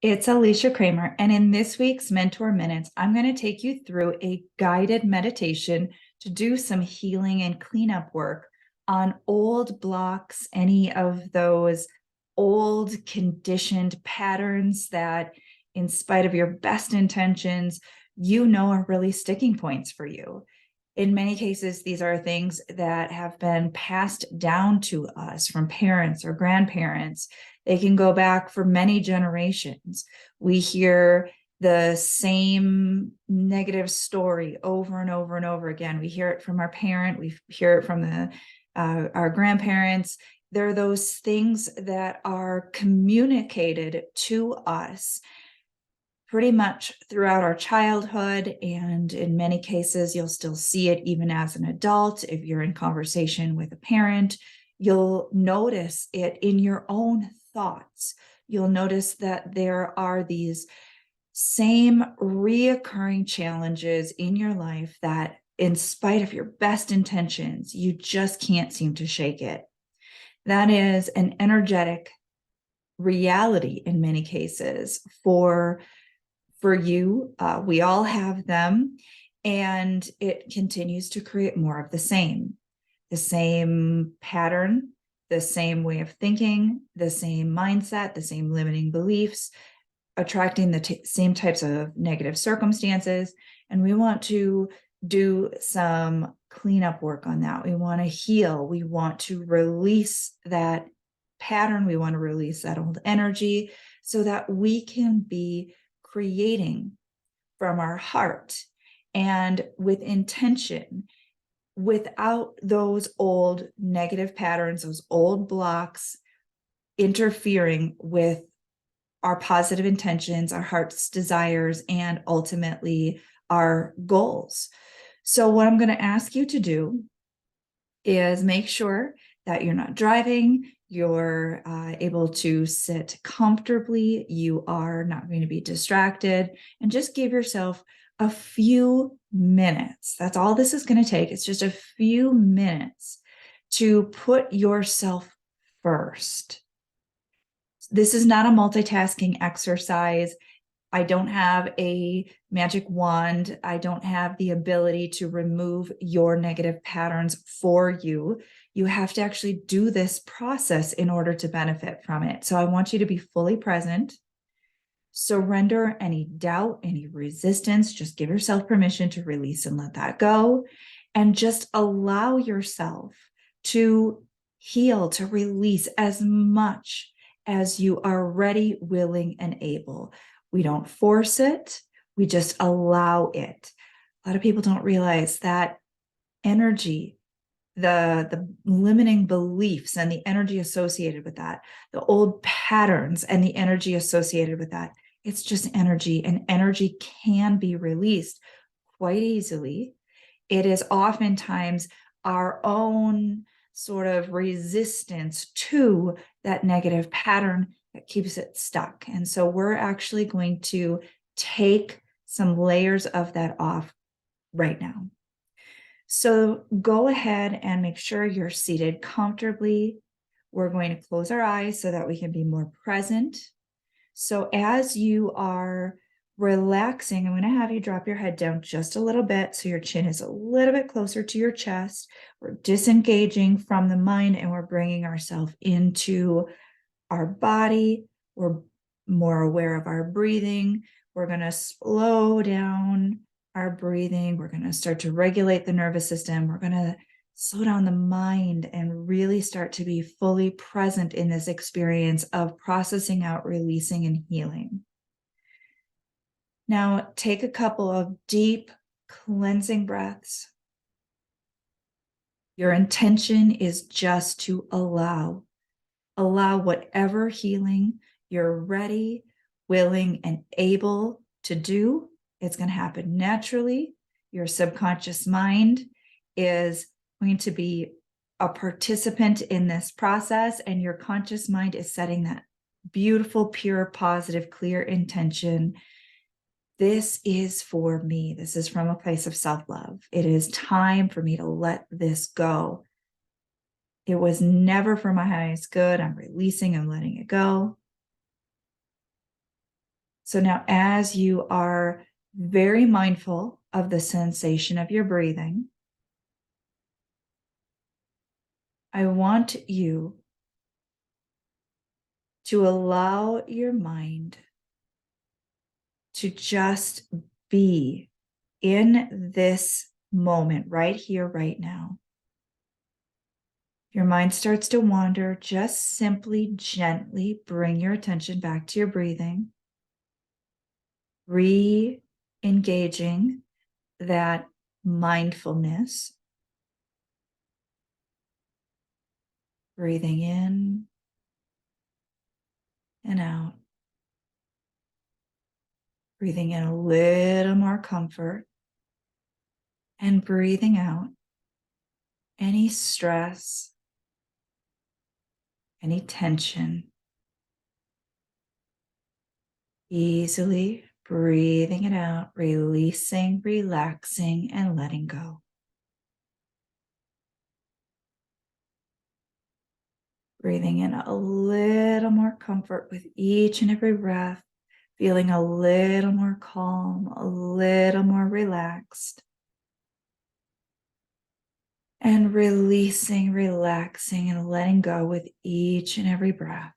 It's Alicia Kramer, and in this week's Mentor Minutes, I'm going to take you through a guided meditation to do some healing and cleanup work on old blocks, any of those old conditioned patterns that, in spite of your best intentions, are really sticking points for you. In many cases, these are things that have been passed down to us from parents or grandparents. They can go back for many generations. We hear the same negative story over and over and over again. We hear it from our parent, we hear it from our grandparents. There are those things that are communicated to us pretty much throughout our childhood. And in many cases, you'll still see it even as an adult. If you're in conversation with a parent, you'll notice it in your own thoughts. You'll notice that there are these same reoccurring challenges in your life that, in spite of your best intentions, you just can't seem to shake it. That is an energetic reality in many cases for you. We all have them, and it continues to create more of the same pattern, the same way of thinking, the same mindset, the same limiting beliefs, attracting the same types of negative circumstances. And we want to do some cleanup work on that. We want to heal. We want to release that pattern. We want to release that old energy so that we can be creating from our heart and with intention, without those old negative patterns, those old blocks interfering with our positive intentions, our heart's desires, and ultimately our goals. So what I'm going to ask you to do is make sure that you're not driving, you're able to sit comfortably, you are not going to be distracted, and just give yourself a few minutes. That's all this is going to take. It's just a few minutes to put yourself first. This is not a multitasking exercise. I don't have a magic wand. I don't have the ability to remove your negative patterns for you. You have to actually do this process in order to benefit from it. So I want you to be fully present. Surrender any doubt, any resistance. Just give yourself permission to release and let that go. And just allow yourself to heal, to release as much as you are ready, willing, and able. We don't force it. We just allow it. A lot of people don't realize that energy, the limiting beliefs and the energy associated with that, the old patterns and the energy associated with that, it's just energy, and energy can be released quite easily. It is oftentimes our own sort of resistance to that negative pattern that keeps it stuck. And so we're actually going to take some layers of that off right now. So go ahead and make sure you're seated comfortably. We're going to close our eyes so that we can be more present. So as you are relaxing, I'm going to have you drop your head down just a little bit so your chin is a little bit closer to your chest. We're disengaging from the mind and we're bringing ourselves into our body. We're more aware of our breathing. We're going to slow down our breathing. We're going to start to regulate the nervous system. We're going to slow down the mind and really start to be fully present in this experience of processing out, releasing, and healing. Now, take a couple of deep cleansing breaths. Your intention is just to allow whatever healing you're ready, willing, and able to do. It's going to happen naturally. Your subconscious mind is going to be a participant in this process, and your conscious mind is setting that beautiful, pure, positive, clear intention. This is for me. This is from a place of self-love. It is time for me to let this go. It was never for my highest good. I'm releasing and letting it go. So now, as you are very mindful of the sensation of your breathing, I want you to allow your mind to just be in this moment right here, right now. Your mind starts to wander, just simply, gently bring your attention back to your breathing, re-engaging that mindfulness, breathing in and out, breathing in a little more comfort, and breathing out any stress, any tension, easily breathing it out, releasing, relaxing, and letting go. Breathing in a little more comfort with each and every breath, feeling a little more calm, a little more relaxed. And releasing, relaxing, and letting go with each and every breath.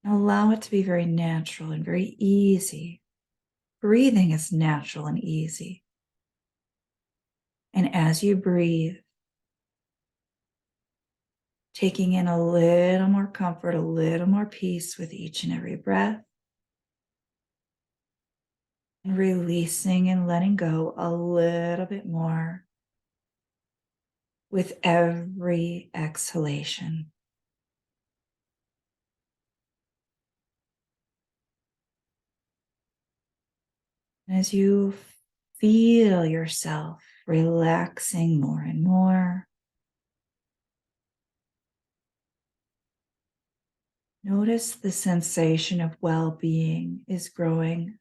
Allow it to be very natural and very easy. Breathing is natural and easy. And as you breathe, taking in a little more comfort, a little more peace with each and every breath, and releasing and letting go a little bit more with every exhalation. As you feel yourself relaxing more and more, notice the sensation of well-being is growing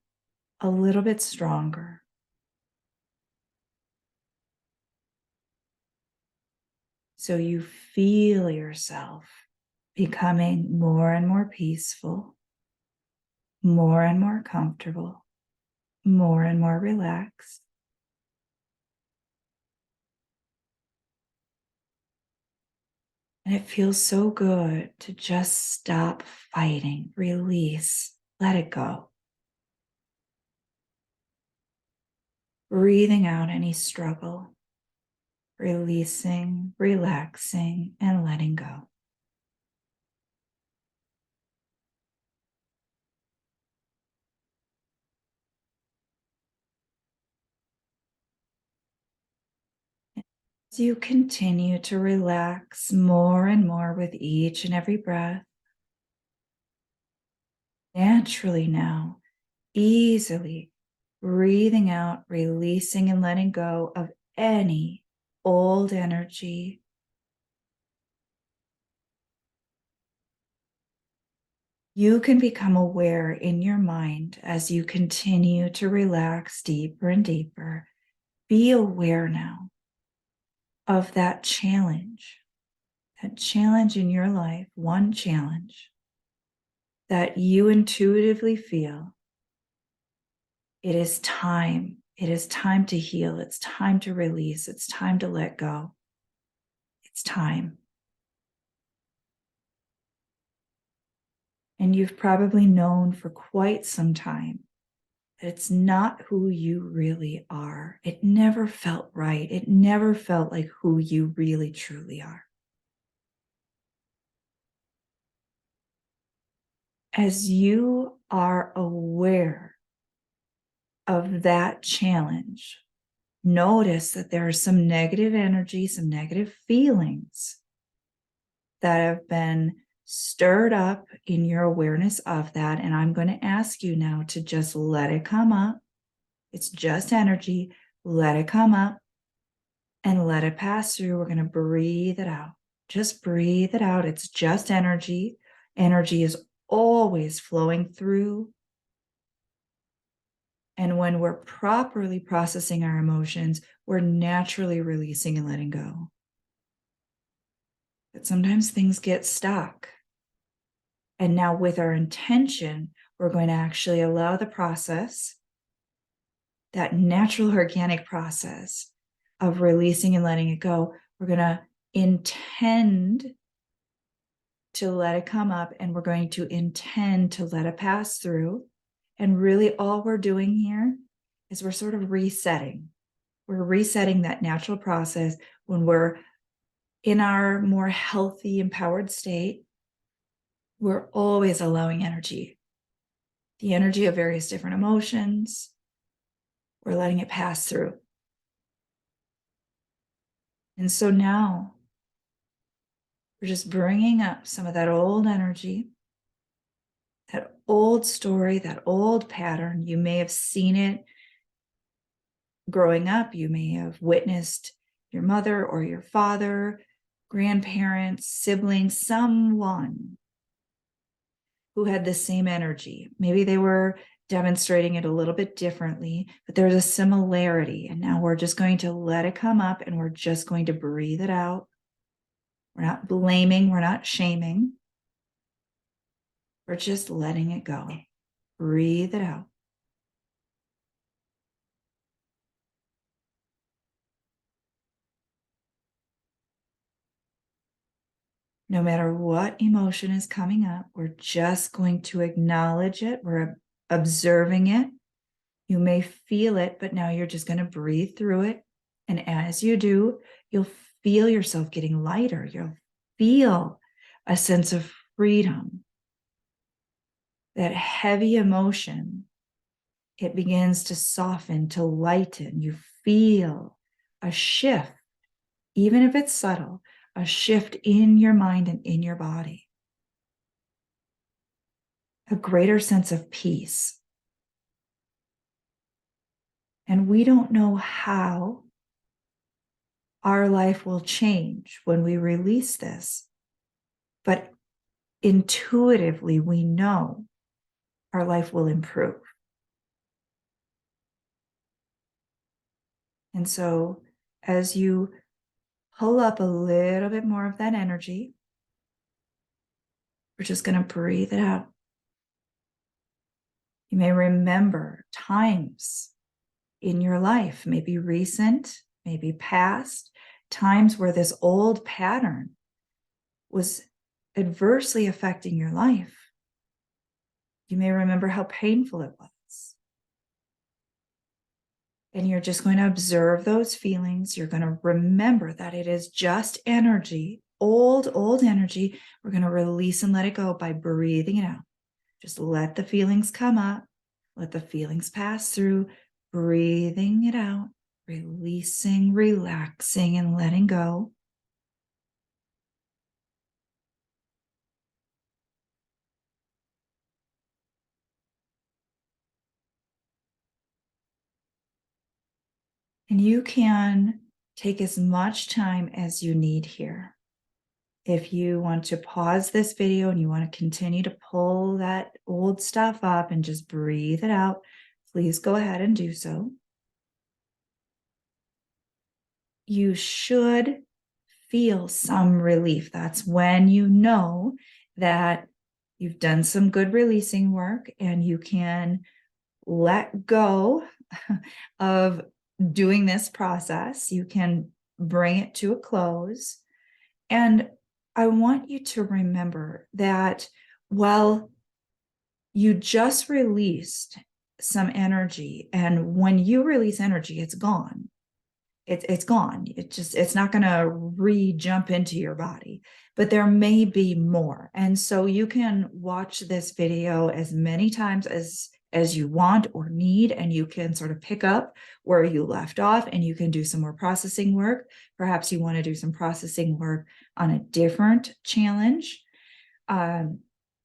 a little bit stronger. So you feel yourself becoming more and more peaceful, more and more comfortable, more and more relaxed. And it feels so good to just stop fighting, release, let it go. Breathing out any struggle, releasing, relaxing, and letting go. As you continue to relax more and more with each and every breath, naturally now, easily breathing out, releasing and letting go of any old energy, you can become aware in your mind as you continue to relax deeper and deeper. Be aware now of that challenge in your life, one challenge that you intuitively feel. It is time. It is time to heal. It's time to release. It's time to let go. It's time. And you've probably known for quite some time that it's not who you really are. It never felt right. It never felt like who you really truly are. As you are aware of that challenge, notice that there are some negative energy, some negative feelings that have been stirred up in your awareness of that. And I'm going to ask you now to just let it come up. It's just energy. Let it come up and let it pass through. We're going to breathe it out. Just breathe it out. It's just energy. Energy is always flowing through. And when we're properly processing our emotions, we're naturally releasing and letting go. But sometimes things get stuck. And now with our intention, we're going to actually allow the process, that natural organic process of releasing and letting it go. We're going to intend to let it come up, and we're going to intend to let it pass through. And really all we're doing here is we're sort of resetting. We're resetting that natural process. When we're in our more healthy, empowered state, we're always allowing energy, the energy of various different emotions. We're letting it pass through. And so now we're just bringing up some of that old energy, that old story, that old pattern. You may have seen it growing up. You may have witnessed your mother or your father, grandparents, siblings, someone who had the same energy. Maybe they were demonstrating it a little bit differently, but there's a similarity. And now we're just going to let it come up, and we're just going to breathe it out. We're not blaming, we're not shaming. We're just letting it go. Breathe it out. No matter what emotion is coming up, we're just going to acknowledge it. We're observing it. You may feel it, but now you're just going to breathe through it. And as you do, you'll feel yourself getting lighter. You'll feel a sense of freedom. That heavy emotion, it begins to soften, to lighten. You feel a shift, even if it's subtle, a shift in your mind and in your body. A greater sense of peace. And we don't know how our life will change when we release this, but intuitively we know our life will improve. And so as you pull up a little bit more of that energy, we're just going to breathe it out. You may remember times in your life, maybe recent, maybe past, times where this old pattern was adversely affecting your life. You may remember how painful it was. And you're just going to observe those feelings. You're going to remember that it is just energy, old energy. We're going to release and let it go by breathing it out. Just let the feelings come up. Let the feelings pass through, breathing it out, releasing, relaxing, and letting go. And you can take as much time as you need here. If you want to pause this video and you want to continue to pull that old stuff up and just breathe it out, please go ahead and do so. You should feel some relief. That's when you know that you've done some good releasing work and you can let go of doing this process. You can bring it to a close. And I want you to remember that while you just released some energy, and when you release energy, it's gone. It's gone. It's not going to re-jump into your body, but there may be more. And so you can watch this video as many times as you want or need, and you can sort of pick up where you left off, and you can do some more processing work. Perhaps you want to do some processing work on a different challenge.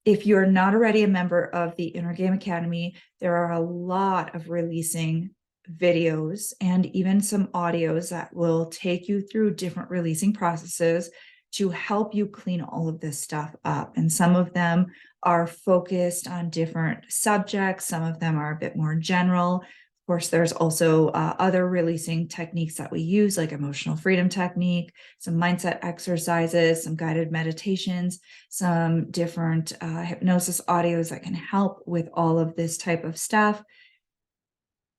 If you're not already a member of the Inner Game Academy, there are a lot of releasing videos and even some audios that will take you through different releasing processes to help you clean all of this stuff up. And some of them are focused on different subjects. Some of them are a bit more general. Of course, there's also other releasing techniques that we use, like emotional freedom technique, some mindset exercises, some guided meditations, some different hypnosis audios that can help with all of this type of stuff.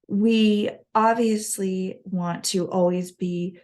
We obviously want to always be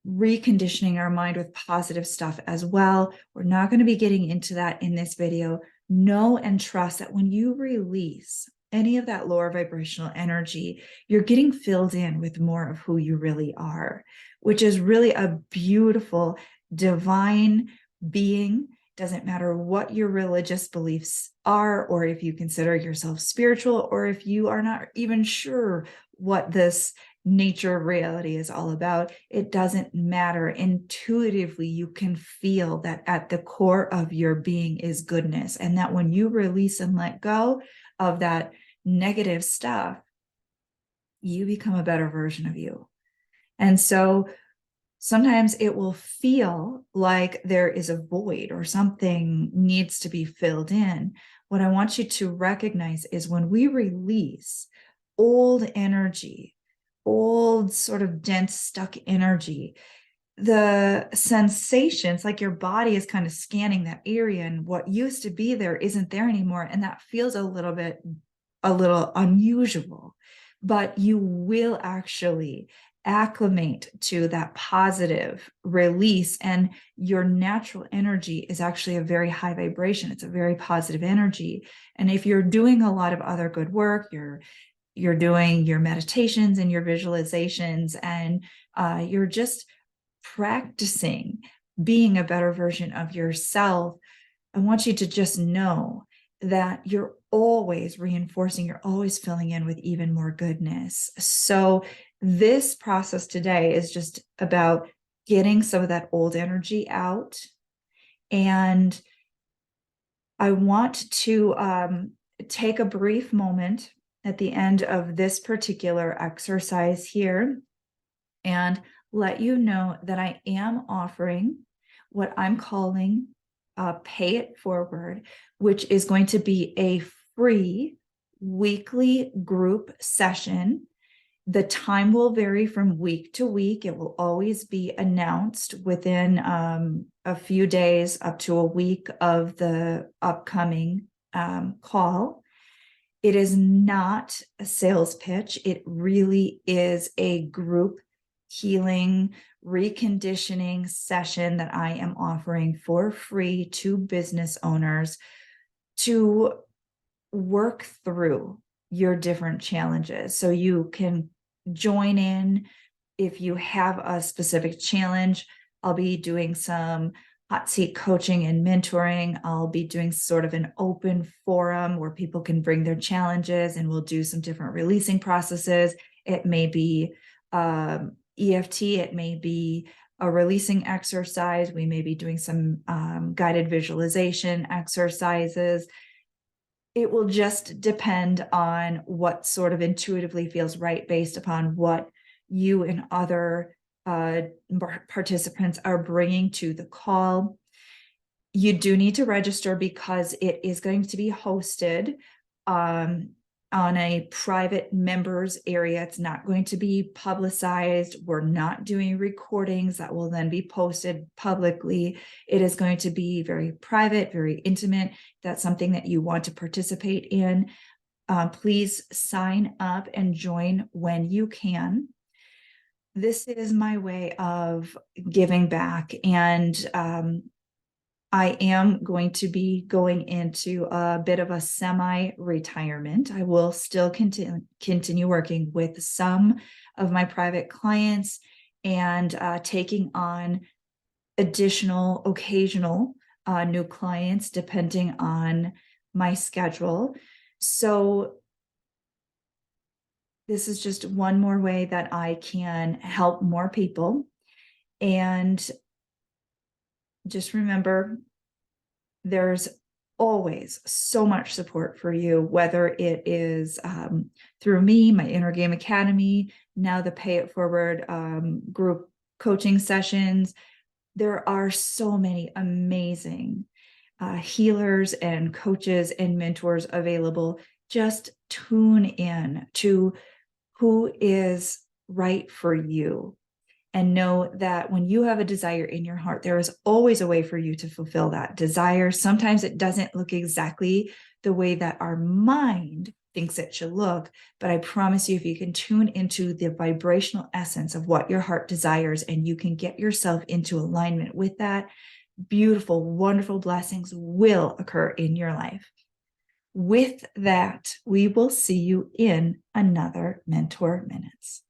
reconditioning our mind with positive stuff as well. We're not going to be getting into that in this video. Know and trust that when you release any of that lower vibrational energy, you're getting filled in with more of who you really are, which is really a beautiful divine being. Doesn't matter what your religious beliefs are, or if you consider yourself spiritual, or if you are not even sure what this nature of reality is all about. It doesn't matter. Intuitively, you can feel that at the core of your being is goodness, and that when you release and let go of that negative stuff, you become a better version of you. And so sometimes it will feel like there is a void or something needs to be filled in. What I want you to recognize is when we release old energy, old sort of dense, stuck energy, the sensations, like your body is kind of scanning that area, and what used to be there isn't there anymore. And that feels a little unusual, but you will actually acclimate to that positive release, and your natural energy is actually a very high vibration. It's a very positive energy. And if you're doing a lot of other good work, you're doing your meditations and your visualizations, and you're just practicing being a better version of yourself, I want you to just know that you're always reinforcing, you're always filling in with even more goodness. So this process today is just about getting some of that old energy out. And I want to take a brief moment at the end of this particular exercise here and let you know that I am offering what I'm calling Pay It Forward, which is going to be a free weekly group session. The time will vary from week to week. It will always be announced within a few days up to a week of the upcoming call. It is not a sales pitch. It really is a group healing, reconditioning session that I am offering for free to business owners to work through your different challenges. So you can join in if you have a specific challenge. I'll be doing some hot seat coaching and mentoring. I'll be doing sort of an open forum where people can bring their challenges, and we'll do some different releasing processes. It may be EFT, it may be a releasing exercise. We may be doing some guided visualization exercises. It will just depend on what sort of intuitively feels right based upon what you and other participants are bringing to the call. You do need to register because it is going to be hosted on a private members area. It's not going to be publicized. We're not doing recordings that will then be posted publicly. It is going to be very private, very intimate. That's something that you want to participate in. Please sign up and join when you can. This is my way of giving back, and I am going to be going into a bit of a semi-retirement. I will still continue working with some of my private clients and taking on additional occasional new clients depending on my schedule. So this is just one more way that I can help more people. And just remember, there's always so much support for you, whether it is through me, my Inner Game Academy, now the Pay It Forward group coaching sessions. There are so many amazing healers and coaches and mentors available. Just tune in to who is right for you. And know that when you have a desire in your heart, there is always a way for you to fulfill that desire. Sometimes it doesn't look exactly the way that our mind thinks it should look, but I promise you, if you can tune into the vibrational essence of what your heart desires and you can get yourself into alignment with that, beautiful, wonderful blessings will occur in your life. With that, we will see you in another Mentor Minutes.